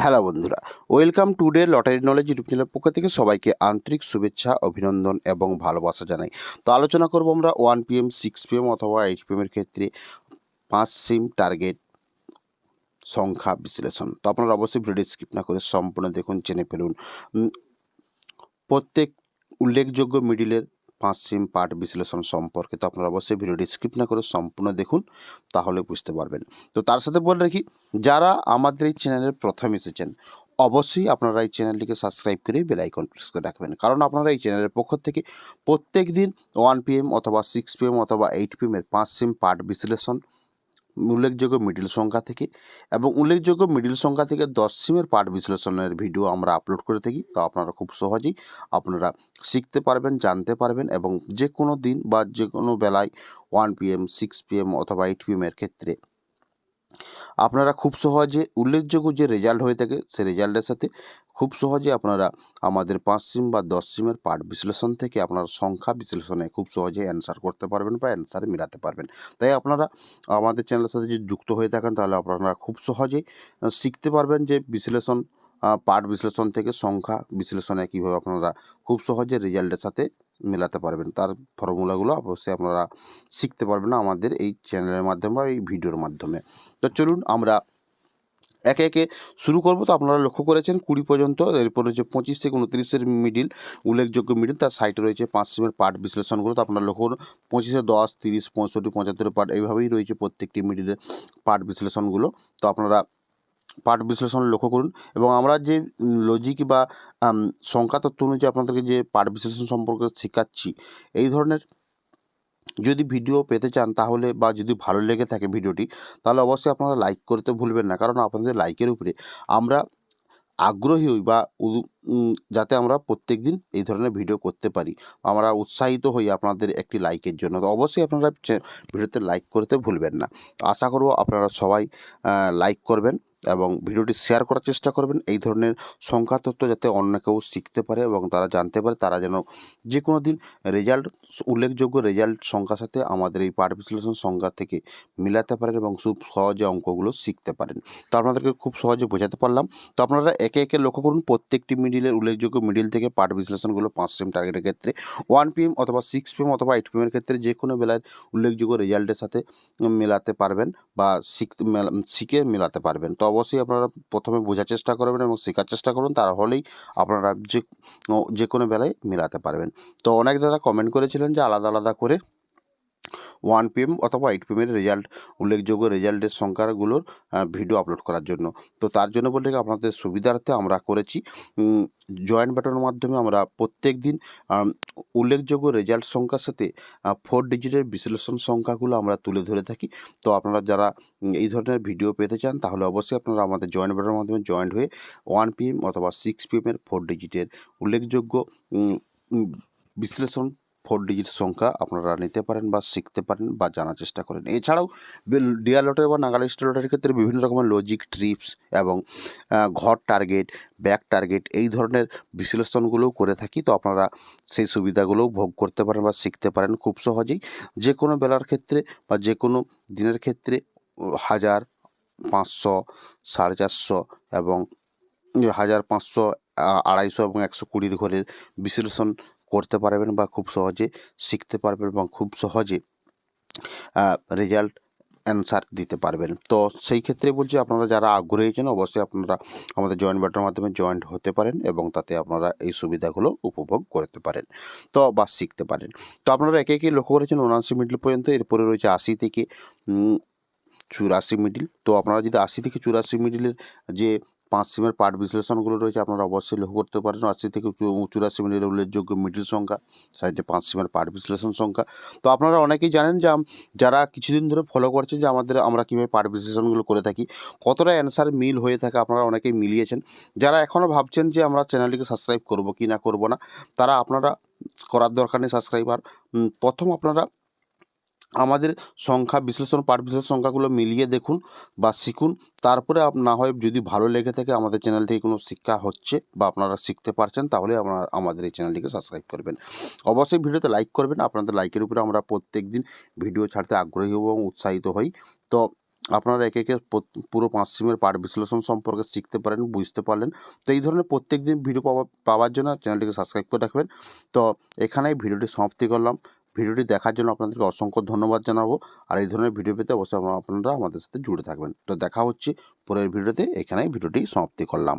Hello বন্ধুরা, welcome today lottery knowledge YouTube চ্যানেলের পক্ষ থেকে সবাইকে আন্তরিক শুভেচ্ছা, অভিনন্দন এবং ভালোবাসা জানাই। তো আলোচনা করব আমরা 1 PM, 6 PM অথবা 8 PM এর ক্ষেত্রে 5 সিম টার্গেট সংখ্যা বিশ্লেষণ। তো আপনারা অবশ্যই ভিডিওটি স্কিপ না করে সম্পূর্ণ দেখুন, জেনে ফেলুন প্রত্যেক উল্লেখযোগ্য মিডিলের 5 সিম পার্ট বিশ্লেষণ সম্পর্কে। তো আপনারা অবশ্যই ভিডিওটি স্কিপ না করে সম্পূর্ণ দেখুন, তাহলে বুঝতে পারবেন। তো তার সাথে বলে রাখি, যারা আমাদের এই চ্যানেলের প্রথম এসেছেন অবশ্যই আপনারা এই চ্যানেলটিকে সাবস্ক্রাইব করে বেল আইকন প্রেস করে রাখবেন, কারণ আপনারা এই চ্যানেলের পক্ষ থেকে প্রত্যেক দিন 1 PM অথবা 6 PM অথবা 8 PM এর 5 সিম পার্ট বিশ্লেষণ, উল্লেখযোগ্য মিডিল সংখ্যা থেকে এবং উল্লেখযোগ্য মিডিল সংখ্যা থেকে 10 সিমের পার্ট বিশ্লেষণের ভিডিও আমরা আপলোড করে থাকি। তো আপনারা খুব সহজেই আপনারা শিখতে পারবেন, জানতে পারবেন এবং যে কোনো দিন বা যে কোনো বেলায় 1 PM, 6 PM অথবা 8 PM এর ক্ষেত্রে আপনারা খুব সহজে উল্লেখযোগ্য যে রেজাল্ট হয়ে থাকে সেই রেজাল্টের সাথে খুব সহজে আপনারা আমাদের 5 সিম বা 10 সিমের পার্ট বিশ্লেষণ থেকে আপনার সংখ্যা বিশ্লেষণে খুব সহজে অ্যান্সার করতে পারবেন বা অ্যান্সার মিলাতে পারবেন। তাই আপনারা আমাদের চ্যানেলের সাথে যদি যুক্ত হয়ে থাকেন তাহলে আপনারা খুব সহজেই শিখতে পারবেন যে বিশ্লেষণ, পার্ট বিশ্লেষণ থেকে সংখ্যা বিশ্লেষণে কীভাবে আপনারা খুব সহজে রেজাল্টের সাথে মেলাতে পারবেন। তার ফর্মুলাগুলো অবশ্যই আপনারা শিখতে পারবেন আমাদের এই চ্যানেলের মাধ্যমে বা এই ভিডিওর মাধ্যমে। তো চলুন আমরা একে একে শুরু করব। তো আপনারা লক্ষ্য করেছেন 20 পর্যন্ত, এরপর হচ্ছে 25 থেকে 29-এর মিডিল, উল্লেখযোগ্য মিডিল, তার সাইটে রয়েছে 5 সিমের পার্ট বিশ্লেষণগুলো। তো আপনারা লক্ষ্য করুন 25-এ 10, 30, 65, 75 পার্ট এইভাবেই রয়েছে প্রত্যেকটি মিডিলের পার্ট বিশ্লেষণগুলো। তো আপনারা পার্ট বিশ্লেষণ লক্ষ্য করুন এবং আমরা যে লজিক বা সংখ্যা তত্ত্ব অনুযায়ী আপনাদেরকে যে পার্ট বিশ্লেষণ সম্পর্কে শেখাচ্ছি, এই ধরনের যদি ভিডিও পেতে চান তাহলে বা যদি ভালো লেগে থাকে ভিডিওটি, তাহলে অবশ্যই আপনারা লাইক করতে ভুলবেন না, কারণ আপনাদের লাইকের উপরে আমরা আগ্রহী হই বা যাতে আমরা প্রত্যেক দিন এই ধরনের ভিডিও করতে পারি, আমরা উৎসাহিত হই আপনাদের একটি লাইকের জন্য। তো অবশ্যই আপনারা ভিডিওতে লাইক করতে ভুলবেন না। আশা করব আপনারা সবাই লাইক করবেন এবং ভিডিওটি শেয়ার করার চেষ্টা করবেন। এই ধরনের সংখ্যা তত্ত্ব যাতে অন্য কেউ শিখতে পারে এবং তারা জানতে পারে, তারা যেন যে কোনো দিন রেজাল্ট, উল্লেখযোগ্য রেজাল্ট সংখ্যার সাথে আমাদের এই পাঠ বিশ্লেষণ সংখ্যা থেকে মিলাতে পারেন এবং খুব সহজে অঙ্কগুলো শিখতে পারেন। তো আপনাদেরকে খুব সহজে বোঝাতে পারলাম। তো আপনারা একে একে লক্ষ্য করুন প্রত্যেকটি মিডিলের উল্লেখযোগ্য মিডিল থেকে পার্ট বিশ্লেষণগুলো 5 সিম টার্গেটের ক্ষেত্রে 1 PM অথবা 6 PM অথবা 8 PM এর ক্ষেত্রে যে কোনো বেলার উল্লেখযোগ্য রেজাল্টের সাথে মেলাতে পারবেন বা শিখে মেলাতে পারবেন। তো অবশ্যই আপনারা প্রথমে বোঝার চেষ্টা করবেন এবং শেখার চেষ্টা করুন, তাহলেই আপনারা যে কোনো বেলায় মেলাতে পারবেন। তো অনেক দাদা কমেন্ট করেছিলেন যে আলাদা আলাদা করে 1 PM অথবা 8 PM এর রেজাল্ট, উল্লেখযোগ্য রেজাল্টের সংখ্যাগুলোর ভিডিও আপলোড করার জন্য। তো তার জন্য বলতে আপনাদের সুবিধার্থে আমরা করেছি জয়েন্ট বাটনের মাধ্যমে আমরা প্রত্যেক দিন উল্লেখযোগ্য রেজাল্ট সংখ্যার সাথে 4 ডিজিটের বিশ্লেষণ সংখ্যাগুলো আমরা তুলে ধরে থাকি। তো আপনারা যারা এই ধরনের ভিডিও পেতে চান তাহলে অবশ্যই আপনারা আমাদের জয়েন্ট বাটনের মাধ্যমে জয়েন্ট হয়ে 1 PM অথবা 6 PM এর 4 ডিজিটের উল্লেখযোগ্য বিশ্লেষণ 4 ডিজিট সংখ্যা আপনারা নিতে পারেন বা শিখতে পারেন বা জানার চেষ্টা করেন। এছাড়াও ডিয়ার লটারি বা নাগাল স্টার লটারির ক্ষেত্রে বিভিন্ন রকমের লজিক, ট্রিপস এবং ঘর টার্গেট, ব্যাক টার্গেট এই ধরনের বিশ্লেষণগুলোও করে থাকি। তো আপনারা সেই সুবিধাগুলোও ভোগ করতে পারেন বা শিখতে পারেন খুব সহজেই। যে কোনো বেলার ক্ষেত্রে বা যে কোনো দিনের ক্ষেত্রে 1000, 500, 450 এবং 1000, 500, 250 এবং 120 ঘরের বিশ্লেষণ করতে পারবেন বা খুব সহজে শিখতে পারবেন এবং খুব সহজে রেজাল্ট অ্যান্সার দিতে পারবেন। তো সেই ক্ষেত্রে বলছি আপনারা যারা আগ্রহী আছেন অবশ্যই আপনারা আমাদের জয়েন্ট বাটনের মাধ্যমে জয়েন্ট হতে পারেন এবং তাতে আপনারা এই সুবিধাগুলো উপভোগ করতে পারেন তো বা শিখতে পারেন। তো আপনারা একে একে লক্ষ্য করেছেন 79 মিডল পর্যন্ত, এরপরে রয়েছে 80 থেকে 84 মিডিল। তো আপনারা যদি 80 থেকে 84 মিডিলের যে 5 সিমের পার্ট বিশ্লেষণগুলো রয়েছে আপনারা অবশ্যই লক্ষ্য করতে পারেন। 80 থেকে 84 মিডিলের উল্লেখযোগ্য মিডিল সংখ্যা, সাইডে 5 সিমের পার্ট বিশ্লেষণ সংখ্যা। তো আপনারা অনেকেই জানেন যে যারা কিছুদিন ধরে ফলো করছেন যে আমরা কীভাবে পার্ট বিশ্লেষণগুলো করে থাকি, কতটা অ্যান্সার মিল হয়ে থাকে আপনারা অনেকেই মিলিয়েছেন। যারা এখনও ভাবছেন যে আমরা চ্যানেলটিকে সাবস্ক্রাইব করব কি না করব না, তারা আপনারা করার দরকার নেই সাবস্ক্রাইবার। প্রথম আপনারা আমাদের সংখ্যা বিশ্লেষণ, পার্ট বিশ্লেষণ সংখ্যাগুলো মিলিয়ে দেখুন বা শিখুন। তারপরে না হয় যদি ভালো লেগে থাকে আমাদের চ্যানেল থেকে কোনো শিক্ষা হচ্ছে বা আপনারা শিখতে পারছেন, তাহলে আমাদের এই চ্যানেলটিকে সাবস্ক্রাইব করবেন। অবশ্যই ভিডিওতে লাইক করবেন। আপনাদের লাইকের উপরে আমরা প্রত্যেক দিন ভিডিও ছাড়তে আগ্রহী এবং উৎসাহিত হই। তো আপনারা একে একে পুরো 5 সিমের পার্ট বিশ্লেষণ সম্পর্কে শিখতে পারেন, বুঝতে পারলেন। তো এই ধরনের প্রত্যেক দিন ভিডিও পাওয়ার জন্য চ্যানেলটিকে সাবস্ক্রাইব করে রাখবেন। তো এখানেই ভিডিওটি সমাপ্তি করলাম। ভিডিওটি দেখার জন্য আপনাদেরকে অসংখ্য ধন্যবাদ জানাবো। আর এই ধরনের ভিডিও পেতে অবশ্যই আপনারা আমাদের সাথে জুড়ে থাকবেন। তো দেখা হচ্ছে পরের ভিডিওতে। এখানেই ভিডিওটি সমাপ্তি করলাম।